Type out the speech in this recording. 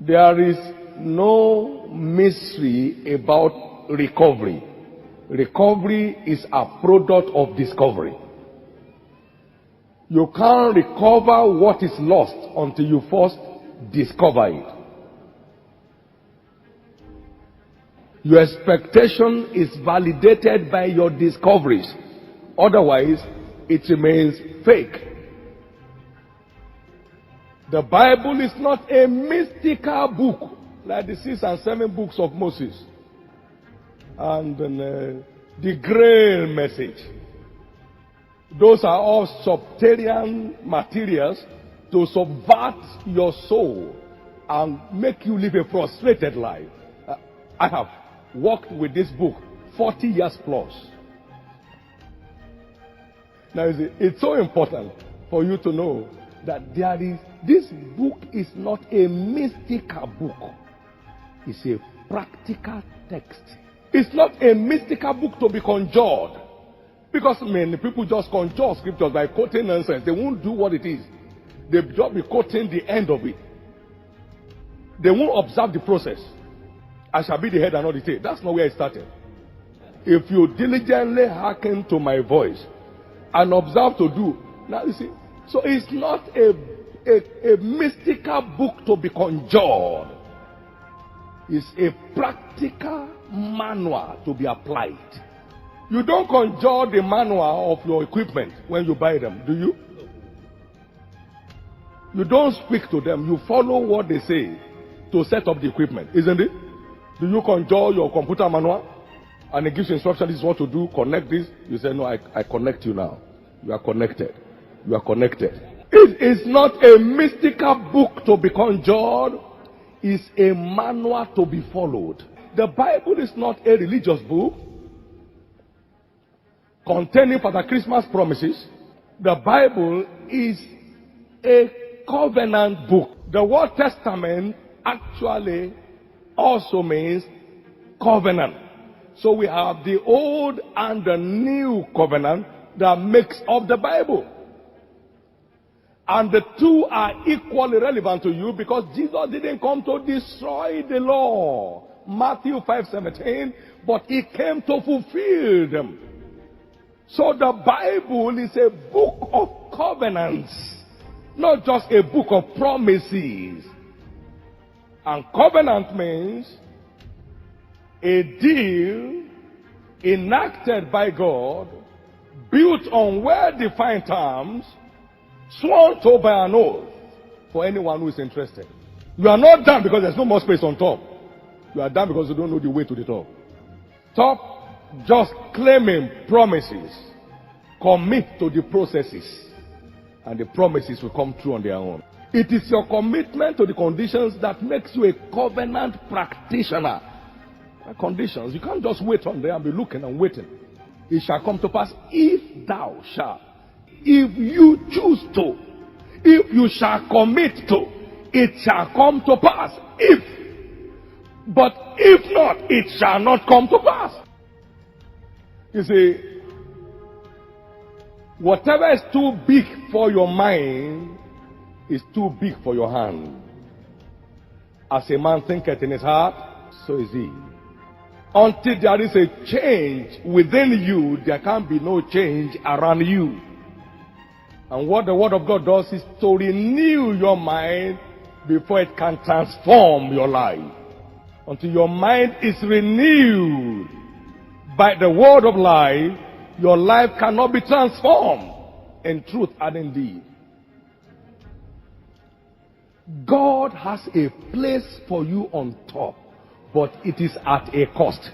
There is no mystery about recovery. Recovery is a product of discovery. You can't recover what is lost until you first discover it. Your expectation is validated by your discoveries. Otherwise, it remains fake. The Bible is not a mystical book like the 6 and 7 books of Moses and the Grail message. Those are all subterranean materials to subvert your soul and make you live a frustrated life. I have worked with this book 40 years plus. Now, it's so important for you to know that this book is not a mystical book. It's a practical text. It's not a mystical book to be conjured. Because many people just conjure scriptures by quoting nonsense. They won't do what it is. They'll just be quoting the end of it. They won't observe the process. I shall be the head and not the tail. That's not where it started. If you diligently hearken to my voice and observe to do. Now you see, so it's not a mystical book to be conjured. It's a practical manual to be applied. You don't conjure the manual of your equipment when you buy them, do you? You don't speak to them. You follow what they say to set up the equipment, isn't it? Do you conjure your computer manual? And it gives you instructions, this is what to do, connect this. You say, no, I connect you now. You are connected. You are connected. It is not a mystical book to be conjured. It's a manual to be followed. The Bible is not a religious book containing Father Christmas promises. The Bible is a covenant book. The word testament actually also means covenant. So we have the old and the new covenant that makes up the Bible. And the two are equally relevant to you because Jesus didn't come to destroy the law. Matthew 5:17, but he came to fulfill them. So the Bible is a book of covenants, not just a book of promises. And covenant means a deal enacted by God, built on well-defined terms, sworn to by an oath for anyone who is interested. You are not done because there's no more space on top. You are done because you don't know the way to the top. Top just claiming promises. Commit to the processes, and the promises will come true on their own. It is your commitment to the conditions that makes you a covenant practitioner. Conditions, you can't just wait on there and be looking and waiting. It shall come to pass if thou shalt. If you choose to, if you shall commit to, it shall come to pass. If. But if not, it shall not come to pass. You see, whatever is too big for your mind is too big for your hand. As a man thinketh in his heart, so is he. Until there is a change within you, there can be no change around you. And what the Word of God does is to renew your mind before it can transform your life. Until your mind is renewed by the Word of life, your life cannot be transformed in truth and in deed. God has a place for you on top, but it is at a cost.